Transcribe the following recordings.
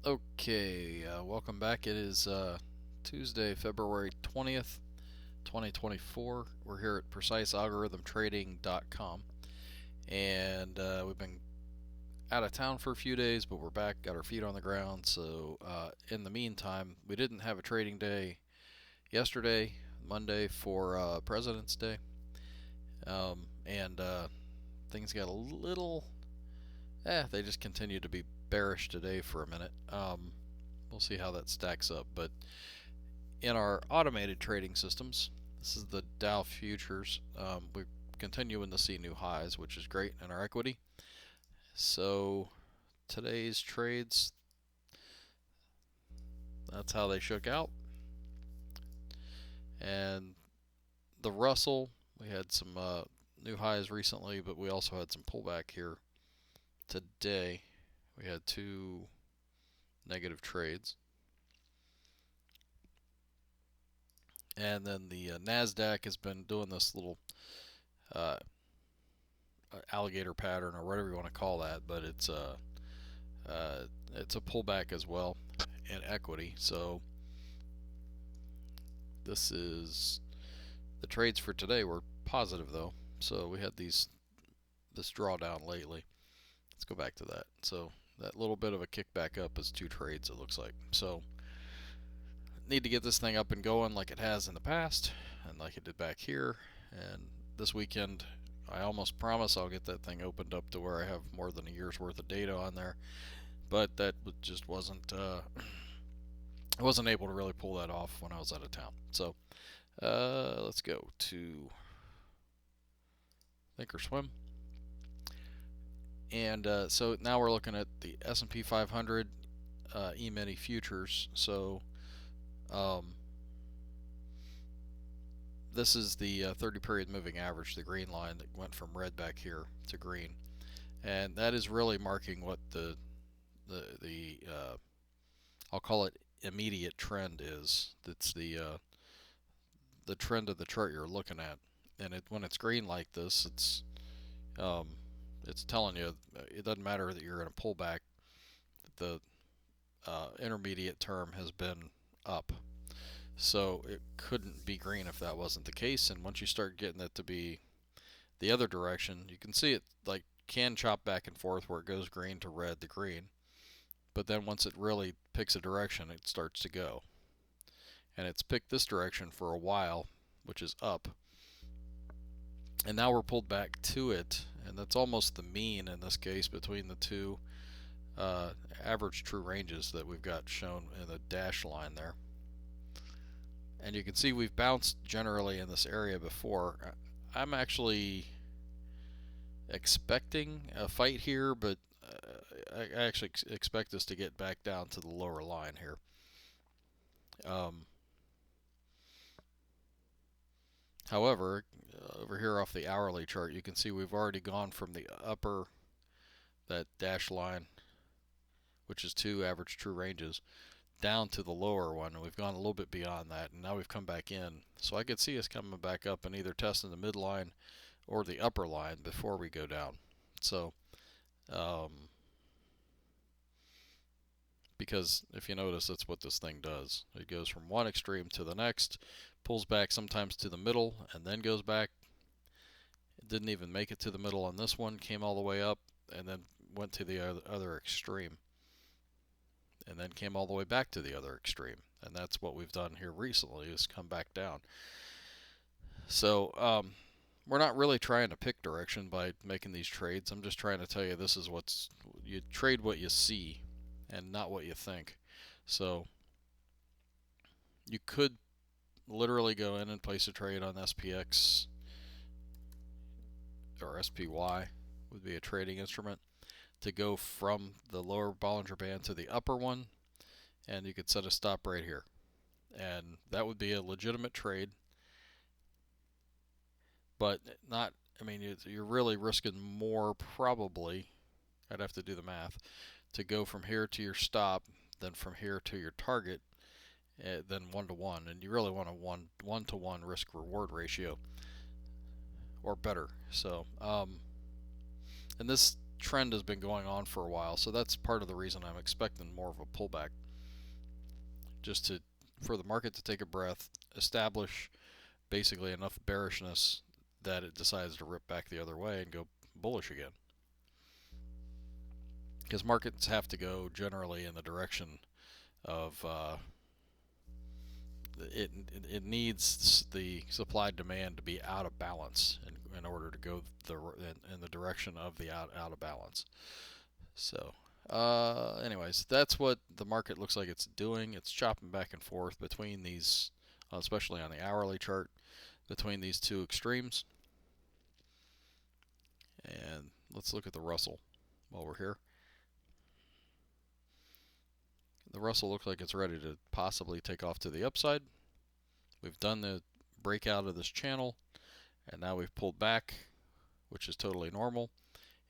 Okay, welcome back. It is Tuesday, February 20th, 2024. We're here at PreciseAlgorithmTrading.com, and we've been out of town for a few days, but we're back, got our feet on the ground. So, in the meantime, we didn't have a trading day yesterday, Monday, for President's Day, and things got a little, they just continued to be bearish today for a minute. We'll see how that stacks up, but in our automated trading systems, this is the Dow futures. We're continuing to see new highs, which is great in our equity. So today's trades, that's how they shook out. And the Russell, we had some new highs recently, but we also had some pullback here today. We had two negative trades. And then the NASDAQ has been doing this little uh, alligator pattern, or whatever you want to call that, but it's a pullback as well in equity. So this is the trades for today were positive though. So we had this drawdown lately. Let's go back to that. So that little bit of a kickback up is two trades, it looks like. So need to get this thing up and going like it has in the past and like it did back here. And this weekend, I almost promise I'll get that thing opened up to where I have more than a year's worth of data on there. But that just wasn't, I wasn't able to really pull that off when I was out of town. So let's go to Thinkorswim. And so now we're looking at the S&P 500 E-mini futures. So this is the 30-period moving average, the green line that went from red back here to green, and that is really marking what the I'll call it immediate trend is. That's the trend of the chart you're looking at, and when it's green like this, it's telling you it doesn't matter that you're in a pullback. The intermediate term has been up. So it couldn't be green if that wasn't the case. And once you start getting it to be the other direction, you can see it like can chop back and forth where it goes green to red to green. But then once it really picks a direction, it starts to go. And it's picked this direction for a while, which is up. And now we're pulled back to it. And that's almost the mean in this case between the two average true ranges that we've got shown in the dash line there. And you can see we've bounced generally in this area before. I'm actually expecting a fight here, but I actually expect us to get back down to the lower line here. However, over here off the hourly chart, you can see we've already gone from the upper, that dash line, which is two average true ranges, down to the lower one, and we've gone a little bit beyond that, and now we've come back in. So I could see us coming back up and either testing the midline or the upper line before we go down. So because if you notice, that's what this thing does. It goes from one extreme to the next, pulls back sometimes to the middle, and then goes back. It didn't even make it to the middle on this one, came all the way up, and then went to the other extreme, and then came all the way back to the other extreme. And that's what we've done here recently, is come back down. So we're not really trying to pick direction by making these trades. I'm just trying to tell you this is what's, you trade what you see and not what you think. So you could literally go in and place a trade on SPX, or SPY would be a trading instrument, to go from the lower Bollinger Band to the upper one, and you could set a stop right here. And that would be a legitimate trade, but not, I mean, you're really risking more probably, I'd have to do the math, to go from here to your stop than from here to your target than 1-to-1. And you really want a 1-to-1 risk reward ratio or better. So and this trend has been going on for a while, so that's part of the reason I'm expecting more of a pullback, just for the market to take a breath, establish basically enough bearishness that it decides to rip back the other way and go bullish again. Because markets have to go generally in the direction of it needs the supply demand to be out of balance in order to go in the direction of the out of balance. So, anyways, that's what the market looks like it's doing. It's chopping back and forth between these, especially on the hourly chart, between these two extremes. And let's look at the Russell while we're here. The Russell looks like it's ready to possibly take off to the upside. We've done the breakout of this channel, and now we've pulled back, which is totally normal.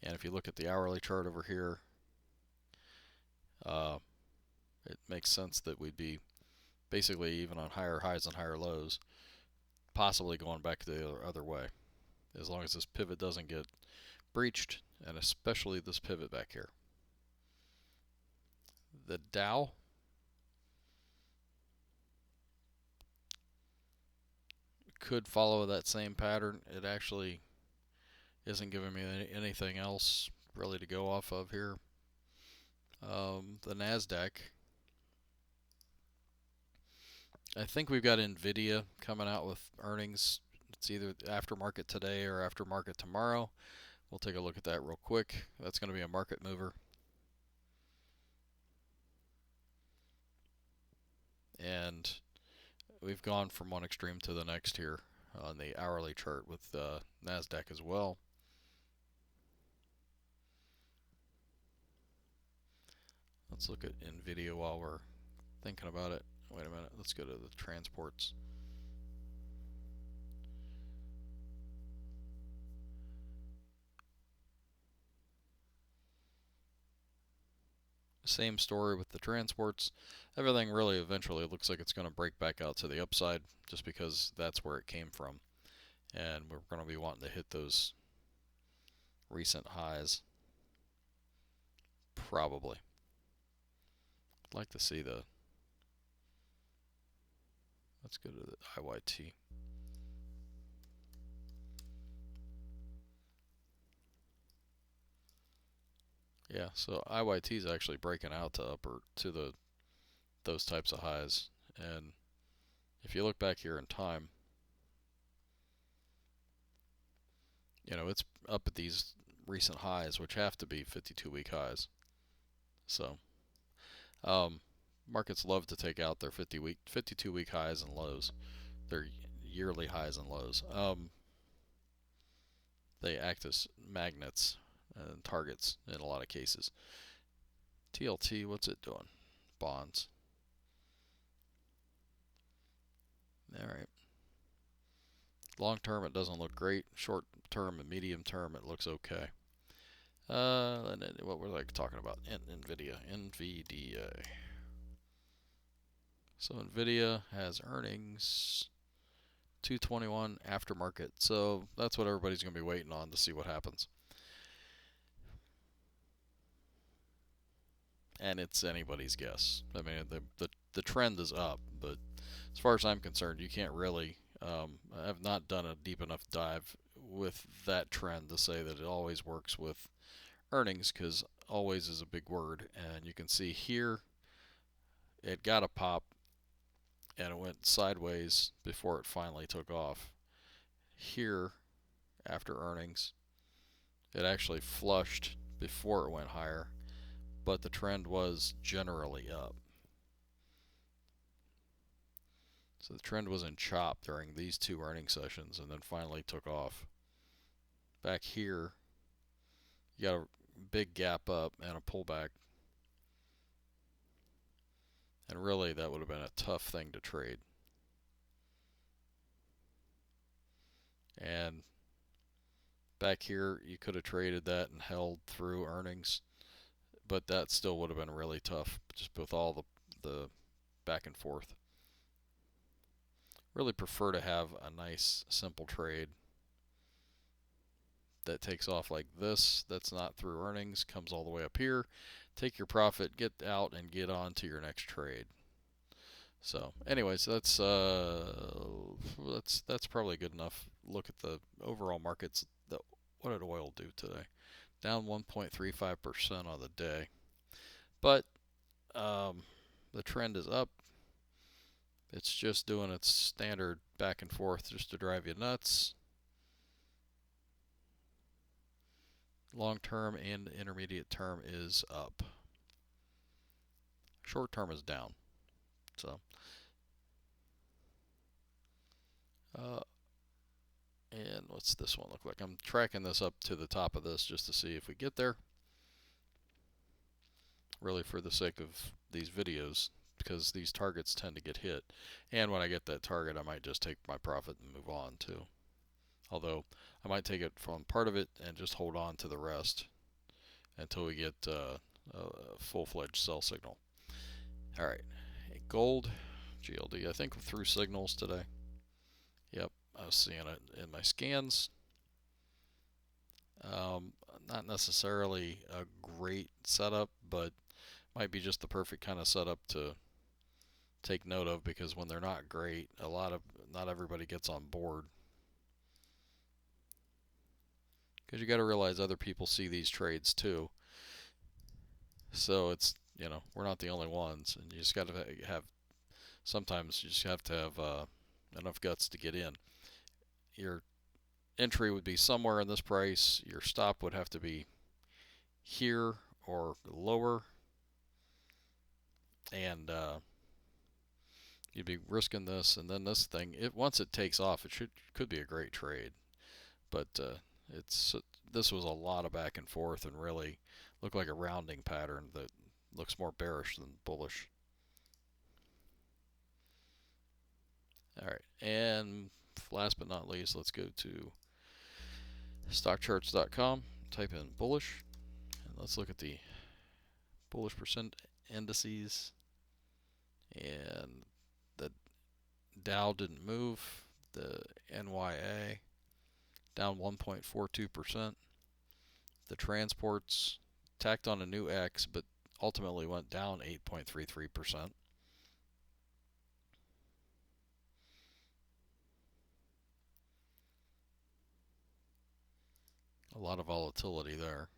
And if you look at the hourly chart over here, it makes sense that we'd be basically even on higher highs and higher lows, possibly going back the other way, as long as this pivot doesn't get breached, and especially this pivot back here. The Dow could follow that same pattern. It actually isn't giving me anything else really to go off of here. The NASDAQ, I think we've got NVIDIA coming out with earnings. It's either after market today or after market tomorrow. We'll take a look at that real quick. That's going to be a market mover. And we've gone from one extreme to the next here on the hourly chart with NASDAQ as well. Let's look at NVIDIA while we're thinking about it. Wait a minute, let's go to the transports. Same story with the transports. Everything really eventually looks like it's going to break back out to the upside just because that's where it came from. And we're going to be wanting to hit those recent highs. Probably. I'd like to see the... Let's go to the IYT. Yeah, so IYT is actually breaking out to those types of highs. And if you look back here in time, you know, it's up at these recent highs, which have to be 52-week highs. So, markets love to take out their 52-week highs and lows, their yearly highs and lows. They act as magnets and targets in a lot of cases. TLT, what's it doing? Bonds. All right. Long term, it doesn't look great. Short term and medium term, it looks okay. And then what were they talking about? NVIDIA. So NVIDIA has earnings 221 aftermarket. So that's what everybody's going to be waiting on to see what happens. And it's anybody's guess. I mean, the trend is up, but as far as I'm concerned, you can't really. I have not done a deep enough dive with that trend to say that it always works with earnings, because always is a big word. And you can see here, it got a pop, and it went sideways before it finally took off. Here, after earnings, it actually flushed before it went higher, but the trend was generally up. So the trend was in chop during these two earning sessions and then finally took off. Back here, you got a big gap up and a pullback. And really, that would have been a tough thing to trade. And back here, you could have traded that and held through earnings, but that still would have been really tough, just with all the back and forth. Really prefer to have a nice, simple trade that takes off like this, that's not through earnings, comes all the way up here. Take your profit, get out, and get on to your next trade. So, anyways, that's probably good enough. Look at the overall markets. What did oil do today? Down 1.35% on the day, but the trend is up. It's just doing its standard back and forth just to drive you nuts. Long term and intermediate term is up. Short term is down. So, and what's this one look like? I'm tracking this up to the top of this just to see if we get there. Really for the sake of these videos, because these targets tend to get hit. And when I get that target, I might just take my profit and move on too. Although I might take it from part of it and just hold on to the rest until we get a full-fledged sell signal. All right, gold, GLD, I think through signals today. Yep, I was seeing it in my scans. Not necessarily a great setup, but might be just the perfect kind of setup to take note of, because when they're not great, not everybody gets on board. Because you got to realize other people see these trades too. So it's, we're not the only ones, and you just got to have, sometimes you just have to have enough guts to get in. Your entry would be somewhere in this price. Your stop would have to be here or lower, and you'd be risking this, and then this thing, once it takes off, it could be a great trade. But this was a lot of back and forth, and really looked like a rounding pattern that looks more bearish than bullish. All right, and last but not least, let's go to stockcharts.com, type in bullish, and let's look at the bullish percent indices. And the Dow didn't move. The NYA down 1.42%. The transports tacked on a new X, but ultimately went down 8.33%. A lot of volatility there.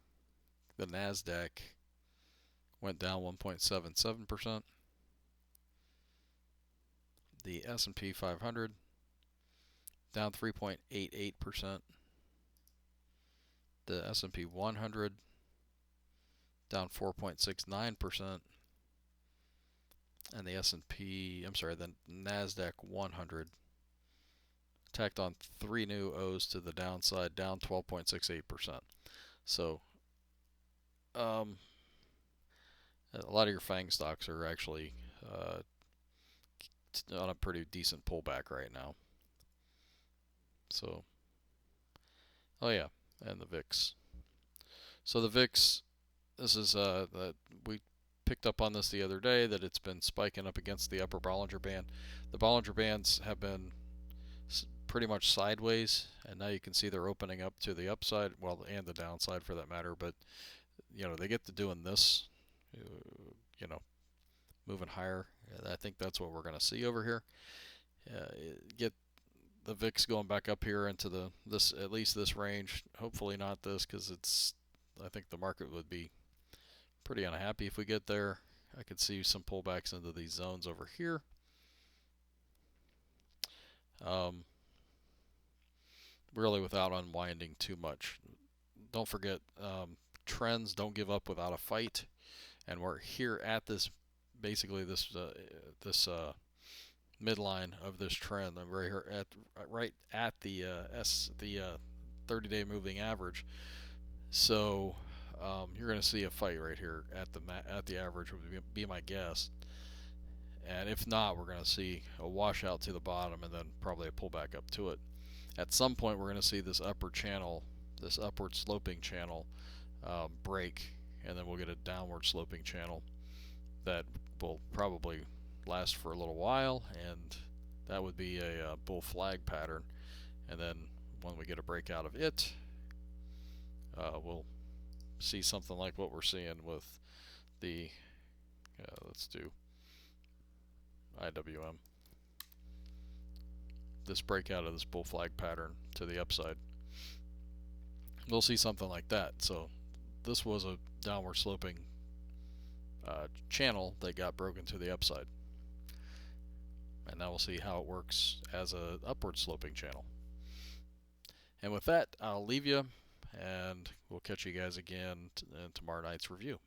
The NASDAQ went down 1.77%. The S&P 500 down 3.88%. The S&P 100 down 4.69%. And the the NASDAQ 100 tacked on 3 new O's to the downside, down 12.68%. So, a lot of your FANG stocks are actually on a pretty decent pullback right now. So, oh yeah, and the VIX. So the VIX, this is we picked up on this the other day, that it's been spiking up against the upper Bollinger Band. The Bollinger Bands have been pretty much sideways, and now you can see they're opening up to the upside, well, and the downside for that matter. But they get to doing this, moving higher. I think that's what we're going to see over here. Get the VIX going back up here into at least this range. Hopefully not this, because I think the market would be pretty unhappy if we get there. I could see some pullbacks into these zones over here. Really without unwinding too much. Don't forget, trends don't give up without a fight, and we're here at this, basically this midline of this trend. I'm right at the 30-day moving average. So you're going to see a fight right here at the average, would be my guess. And if not, we're going to see a washout to the bottom, and then probably a pullback up to it. At some point, we're going to see this upward sloping channel break, and then we'll get a downward sloping channel that will probably last for a little while, and that would be a bull flag pattern. And then when we get a breakout of it, we'll see something like what we're seeing with the, let's do IWM. This breakout of this bull flag pattern to the upside. We'll see something like that. So this was a downward sloping channel that got broken to the upside. And now we'll see how it works as an upward sloping channel. And with that, I'll leave you, and we'll catch you guys again in tomorrow night's review.